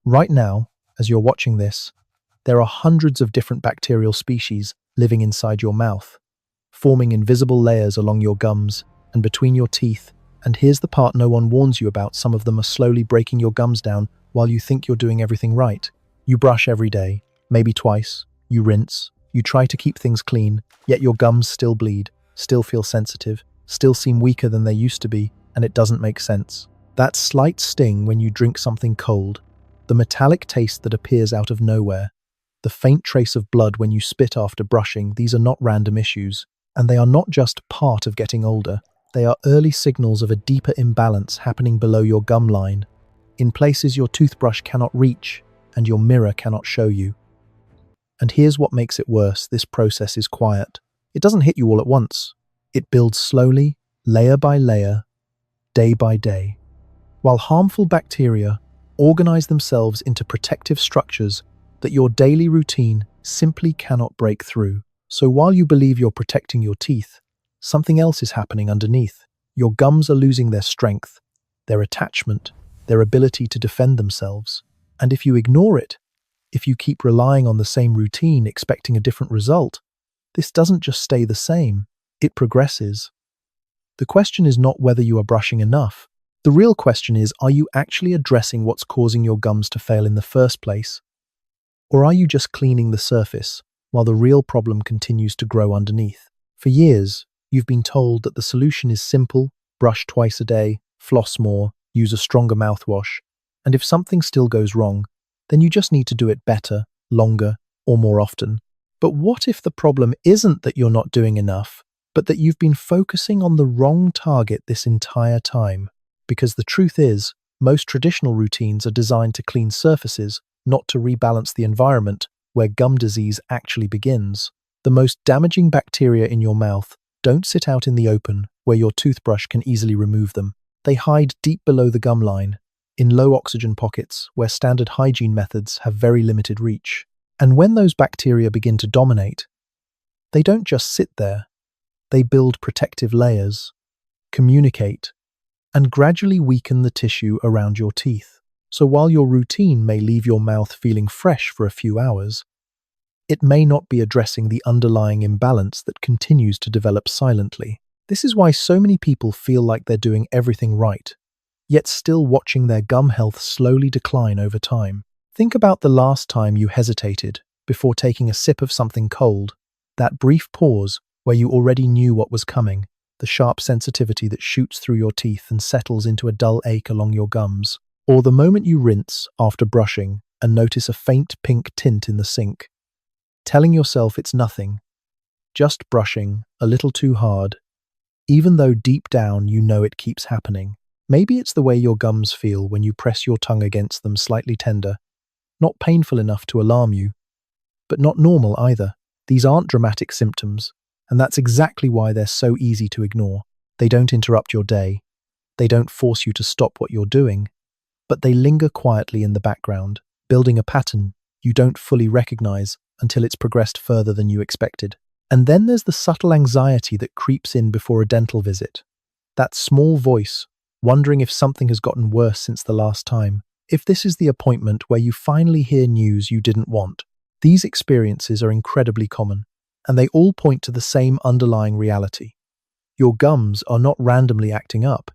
Right now, as you're watching this, there are hundreds of different bacterial species living inside your mouth, forming invisible layers along your gums and between your teeth. And here's the part no one warns you about: some of them are slowly breaking your gums down while you think you're doing everything right. You brush every day, maybe twice, you rinse, you try to keep things clean, yet your gums still bleed, still feel sensitive, still seem weaker than they used to be, and it doesn't make sense. That slight sting when you drink something cold, the metallic taste that appears out of nowhere, the faint trace of blood when you spit after brushing, these are not random issues, and they are not just part of getting older. They are early signals of a deeper imbalance happening below your gum line, in places your toothbrush cannot reach and your mirror cannot show you. And here's what makes it worse: this process is quiet. It doesn't hit you all at once. It builds slowly, layer by layer, day by day. While harmful bacteria organize themselves into protective structures that your daily routine simply cannot break through. So while you believe you're protecting your teeth, something else is happening underneath. Your gums are losing their strength, their attachment, their ability to defend themselves. And if you ignore it, if you keep relying on the same routine, expecting a different result, this doesn't just stay the same, it progresses. The question is not whether you are brushing enough. The real question is, are you actually addressing what's causing your gums to fail in the first place? Or are you just cleaning the surface while the real problem continues to grow underneath? For years, you've been told that the solution is simple: brush twice a day, floss more, use a stronger mouthwash, and if something still goes wrong, then you just need to do it better, longer, or more often. But what if the problem isn't that you're not doing enough, but that you've been focusing on the wrong target this entire time? Because the truth is, most traditional routines are designed to clean surfaces, not to rebalance the environment where gum disease actually begins. The most damaging bacteria in your mouth don't sit out in the open where your toothbrush can easily remove them. They hide deep below the gum line, in low oxygen pockets where standard hygiene methods have very limited reach. And when those bacteria begin to dominate, they don't just sit there. They build protective layers, communicate, and gradually weaken the tissue around your teeth. So while your routine may leave your mouth feeling fresh for a few hours, it may not be addressing the underlying imbalance that continues to develop silently. This is why so many people feel like they're doing everything right, yet still watching their gum health slowly decline over time. Think about the last time you hesitated before taking a sip of something cold, that brief pause where you already knew what was coming, the sharp sensitivity that shoots through your teeth and settles into a dull ache along your gums. Or the moment you rinse after brushing and notice a faint pink tint in the sink, telling yourself it's nothing, just brushing a little too hard, even though deep down you know it keeps happening. Maybe it's the way your gums feel when you press your tongue against them, slightly tender, not painful enough to alarm you, but not normal either. These aren't dramatic symptoms, and that's exactly why they're so easy to ignore. They don't interrupt your day, they don't force you to stop what you're doing, but they linger quietly in the background, building a pattern you don't fully recognize until it's progressed further than you expected. And then there's the subtle anxiety that creeps in before a dental visit. That small voice, wondering if something has gotten worse since the last time. If this is the appointment where you finally hear news you didn't want. These experiences are incredibly common, and they all point to the same underlying reality. Your gums are not randomly acting up.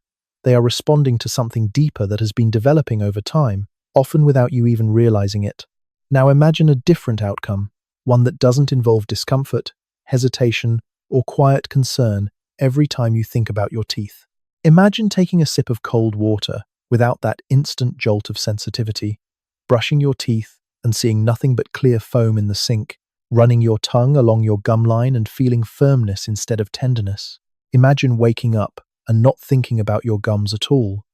They are responding to something deeper that has been developing over time, often without you even realizing it. Now imagine a different outcome, one that doesn't involve discomfort, hesitation, or quiet concern every time you think about your teeth. Imagine taking a sip of cold water without that instant jolt of sensitivity, brushing your teeth and seeing nothing but clear foam in the sink, running your tongue along your gum line and feeling firmness instead of tenderness. Imagine waking up and not thinking about your gums at all,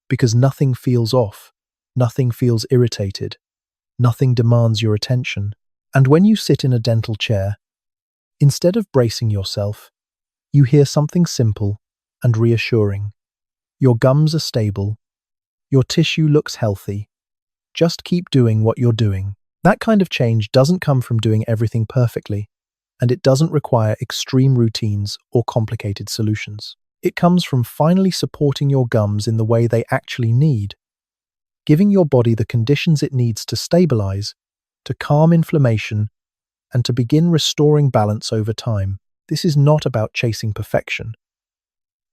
because nothing feels off, nothing feels irritated, nothing demands your attention. And when you sit in a dental chair, instead of bracing yourself, you hear something simple and reassuring. Your gums are stable, your tissue looks healthy, just keep doing what you're doing. That kind of change doesn't come from doing everything perfectly, and it doesn't require extreme routines or complicated solutions. It comes from finally supporting your gums in the way they actually need, giving your body the conditions it needs to stabilize, to calm inflammation, and to begin restoring balance over time. This is not about chasing perfection.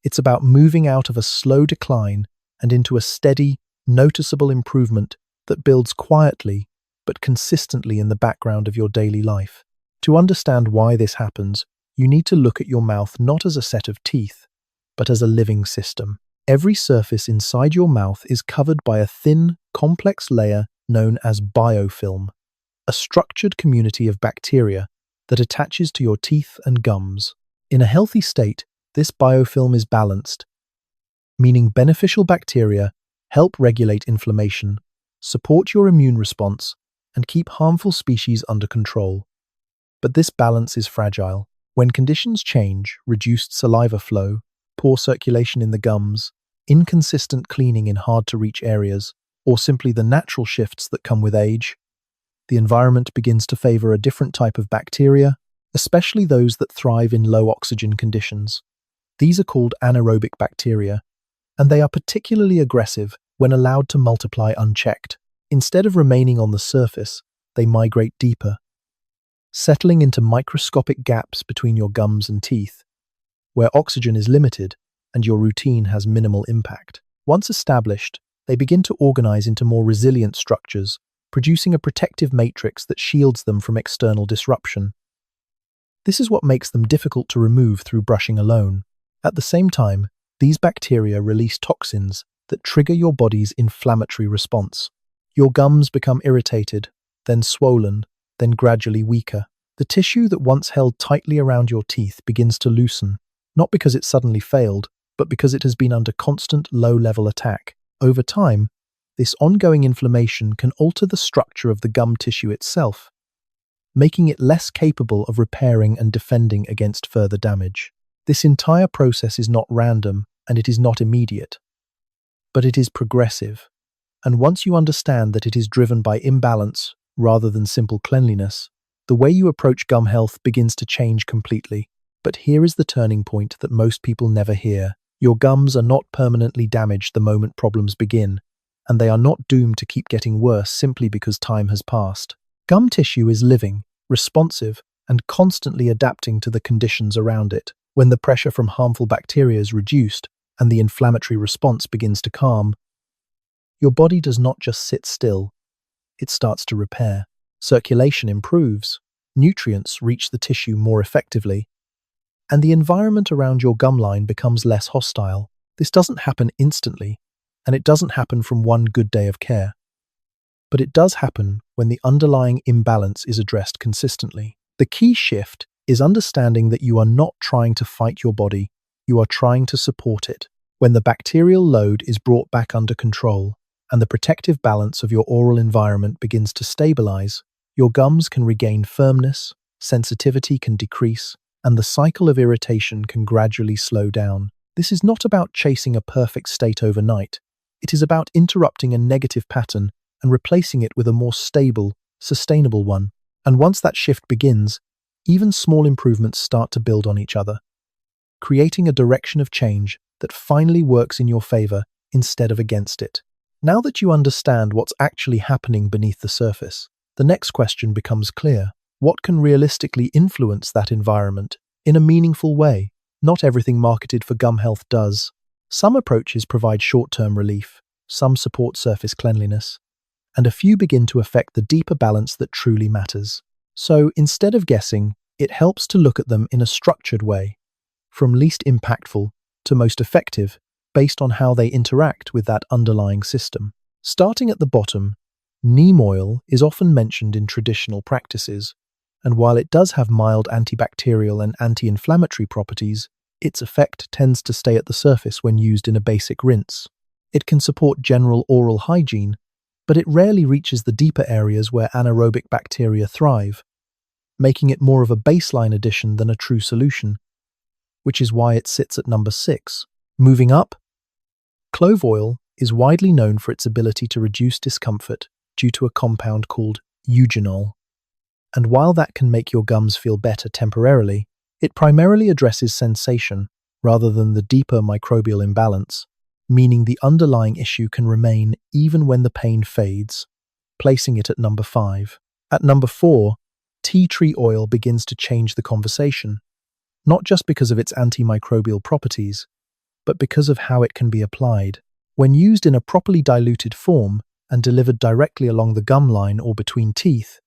It's about moving out of a slow decline and into a steady, noticeable improvement that builds quietly but consistently in the background of your daily life. To understand why this happens, you need to look at your mouth not as a set of teeth, but as a living system. Every surface inside your mouth is covered by a thin, complex layer known as biofilm, a structured community of bacteria that attaches to your teeth and gums. In a healthy state, this biofilm is balanced, meaning beneficial bacteria help regulate inflammation, support your immune response, and keep harmful species under control. But this balance is fragile. When conditions change, reduced saliva flow, poor circulation in the gums, inconsistent cleaning in hard-to-reach areas, or simply the natural shifts that come with age, the environment begins to favor a different type of bacteria, especially those that thrive in low-oxygen conditions. These are called anaerobic bacteria, and they are particularly aggressive when allowed to multiply unchecked. Instead of remaining on the surface, they migrate deeper, settling into microscopic gaps between your gums and teeth, where oxygen is limited and your routine has minimal impact. Once established, they begin to organize into more resilient structures, producing a protective matrix that shields them from external disruption. This is what makes them difficult to remove through brushing alone. At the same time, these bacteria release toxins that trigger your body's inflammatory response. Your gums become irritated, then swollen, then gradually weaker. The tissue that once held tightly around your teeth begins to loosen, not because it suddenly failed, but because it has been under constant low-level attack. Over time, this ongoing inflammation can alter the structure of the gum tissue itself, making it less capable of repairing and defending against further damage. This entire process is not random and it is not immediate, but it is progressive. And once you understand that it is driven by imbalance rather than simple cleanliness, the way you approach gum health begins to change completely. But here is the turning point that most people never hear. Your gums are not permanently damaged the moment problems begin, and they are not doomed to keep getting worse simply because time has passed. Gum tissue is living, responsive, and constantly adapting to the conditions around it. When the pressure from harmful bacteria is reduced and the inflammatory response begins to calm, your body does not just sit still, it starts to repair. Circulation improves, nutrients reach the tissue more effectively, and the environment around your gum line becomes less hostile. This doesn't happen instantly, and it doesn't happen from one good day of care. But it does happen when the underlying imbalance is addressed consistently. The key shift is understanding that you are not trying to fight your body, you are trying to support it. When the bacterial load is brought back under control, and the protective balance of your oral environment begins to stabilize, your gums can regain firmness, sensitivity can decrease, and the cycle of irritation can gradually slow down. This is not about chasing a perfect state overnight. It is about interrupting a negative pattern and replacing it with a more stable, sustainable one. And once that shift begins, even small improvements start to build on each other, creating a direction of change that finally works in your favor instead of against it. Now that you understand what's actually happening beneath the surface, the next question becomes clear. What can realistically influence that environment in a meaningful way? Not everything marketed for gum health does. Some approaches provide short-term relief, some support surface cleanliness, and a few begin to affect the deeper balance that truly matters. So, instead of guessing, it helps to look at them in a structured way, from least impactful to most effective, based on how they interact with that underlying system. Starting at the bottom, neem oil is often mentioned in traditional practices, and while it does have mild antibacterial and anti-inflammatory properties, its effect tends to stay at the surface when used in a basic rinse. It can support general oral hygiene, but it rarely reaches the deeper areas where anaerobic bacteria thrive, making it more of a baseline addition than a true solution, which is why it sits at number 6. Moving up, clove oil is widely known for its ability to reduce discomfort due to a compound called eugenol. And while that can make your gums feel better temporarily, it primarily addresses sensation rather than the deeper microbial imbalance. meaning the underlying issue can remain even when the pain fades, placing it at number 5. At number 4, tea tree oil begins to change the conversation, not just because of its antimicrobial properties, but because of how it can be applied. When used in a properly diluted form and delivered directly along the gum line or between teeth,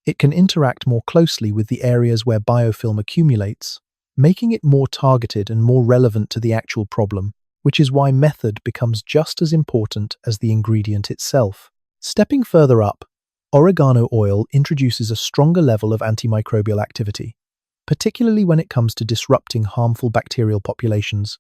it can interact more closely with the areas where biofilm accumulates, making it more targeted and more relevant to the actual problem, which is why method becomes just as important as the ingredient itself. Stepping further up, oregano oil introduces a stronger level of antimicrobial activity, particularly when it comes to disrupting harmful bacterial populations.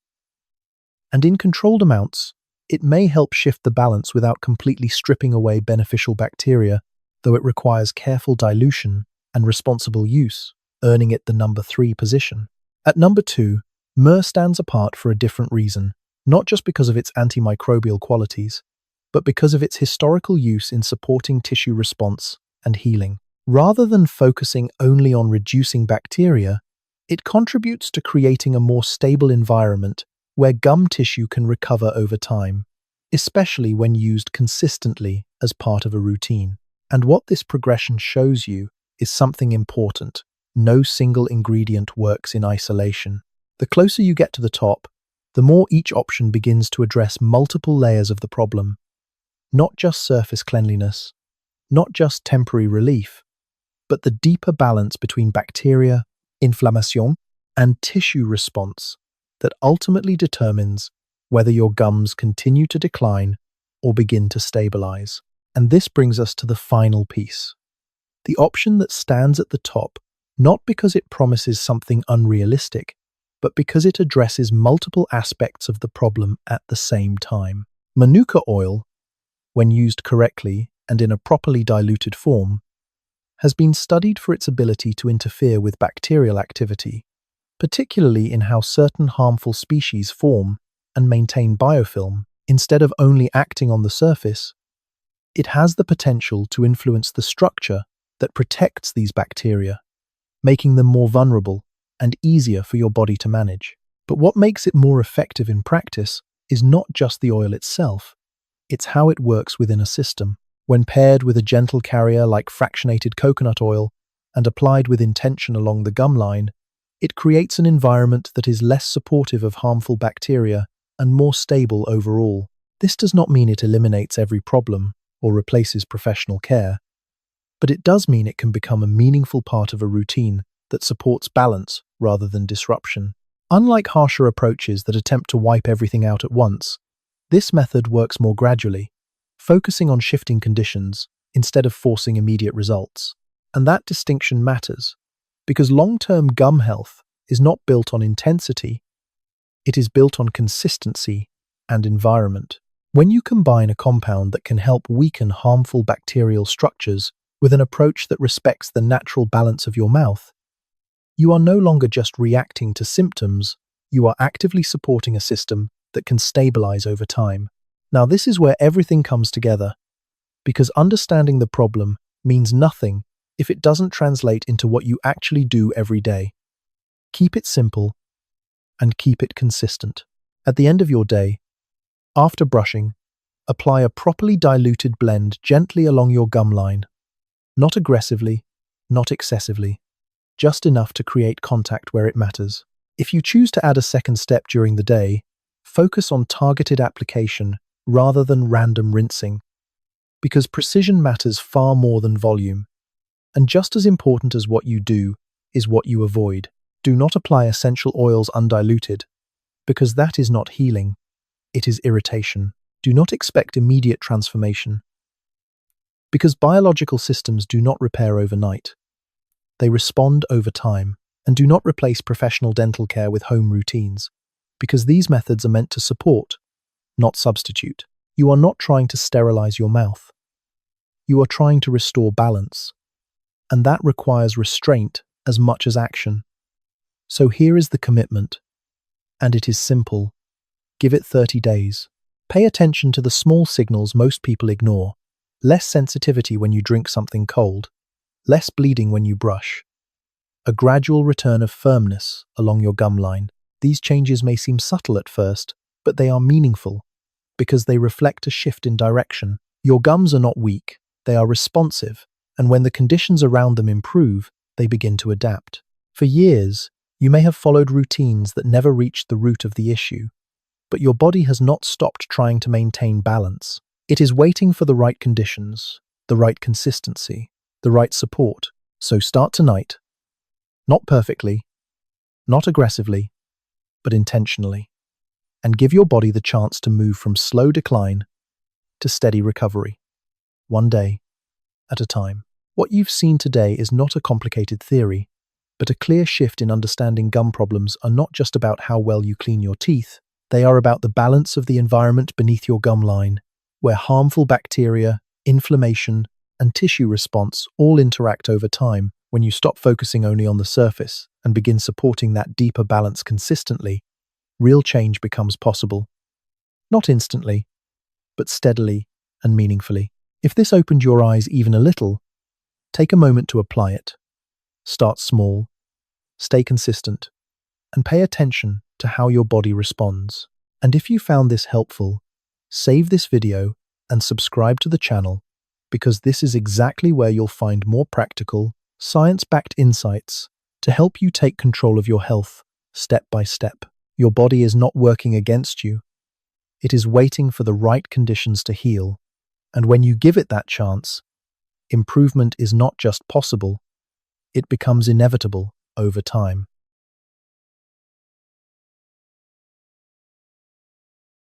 And in controlled amounts, it may help shift the balance without completely stripping away beneficial bacteria, though it requires careful dilution and responsible use, earning it the number 3 position. At number 2, myrrh stands apart for a different reason, not just because of its antimicrobial qualities, but because of its historical use in supporting tissue response and healing. Rather than focusing only on reducing bacteria, it contributes to creating a more stable environment where gum tissue can recover over time, especially when used consistently as part of a routine. And what this progression shows you is something important. No single ingredient works in isolation. The closer you get to the top, the more each option begins to address multiple layers of the problem. Not just surface cleanliness, not just temporary relief, but the deeper balance between bacteria, inflammation, and tissue response that ultimately determines whether your gums continue to decline or begin to stabilize. And this brings us to the final piece. The option that stands at the top, not because it promises something unrealistic, but because it addresses multiple aspects of the problem at the same time. Manuka oil, when used correctly and in a properly diluted form, has been studied for its ability to interfere with bacterial activity, particularly in how certain harmful species form and maintain biofilm. Instead of only acting on the surface, it has the potential to influence the structure that protects these bacteria, making them more vulnerable and easier for your body to manage. But what makes it more effective in practice is not just the oil itself, it's how it works within a system. When paired with a gentle carrier like fractionated coconut oil and applied with intention along the gum line, it creates an environment that is less supportive of harmful bacteria and more stable overall. This does not mean it eliminates every problem or replaces professional care, but it does mean it can become a meaningful part of a routine that supports balance rather than disruption. Unlike harsher approaches that attempt to wipe everything out at once, this method works more gradually, focusing on shifting conditions instead of forcing immediate results. And that distinction matters, because long-term gum health is not built on intensity, it is built on consistency and environment. When you combine a compound that can help weaken harmful bacterial structures with an approach that respects the natural balance of your mouth, you are no longer just reacting to symptoms, you are actively supporting a system that can stabilize over time. Now, this is where everything comes together, because understanding the problem means nothing if it doesn't translate into what you actually do every day. Keep it simple and keep it consistent. At the end of your day, after brushing, apply a properly diluted blend gently along your gum line. Not aggressively, not excessively, just enough to create contact where it matters. If you choose to add a second step during the day, focus on targeted application rather than random rinsing, because precision matters far more than volume. And just as important as what you do is what you avoid. Do not apply essential oils undiluted, because that is not healing, it is irritation. Do not expect immediate transformation, because biological systems do not repair overnight. They respond over time. And do not replace professional dental care with home routines, because these methods are meant to support, not substitute. You are not trying to sterilize your mouth. You are trying to restore balance, and that requires restraint as much as action. So here is the commitment, and it is simple. Give it 30 days. Pay attention to the small signals most people ignore. Less sensitivity when you drink something cold, less bleeding when you brush, a gradual return of firmness along your gum line. These changes may seem subtle at first, but they are meaningful, because they reflect a shift in direction. Your gums are not weak, they are responsive, and when the conditions around them improve, they begin to adapt. For years, you may have followed routines that never reached the root of the issue, but your body has not stopped trying to maintain balance. It is waiting for the right conditions, the right consistency, the right support. So start tonight. Not perfectly, not aggressively, but intentionally. And give your body the chance to move from slow decline to steady recovery, one day at a time. What you've seen today is not a complicated theory, but a clear shift in understanding gum problems are not just about how well you clean your teeth, they are about the balance of the environment beneath your gum line, where harmful bacteria, inflammation, and tissue response all interact over time. When you stop focusing only on the surface and begin supporting that deeper balance consistently, real change becomes possible. Not instantly, but steadily and meaningfully. If this opened your eyes even a little, take a moment to apply it. Start small, stay consistent, and pay attention to how your body responds. And if you found this helpful, save this video and subscribe to the channel, because this is exactly where you'll find more practical, science-backed insights to help you take control of your health step by step. Your body is not working against you. It is waiting for the right conditions to heal. And when you give it that chance, improvement is not just possible, it becomes inevitable over time.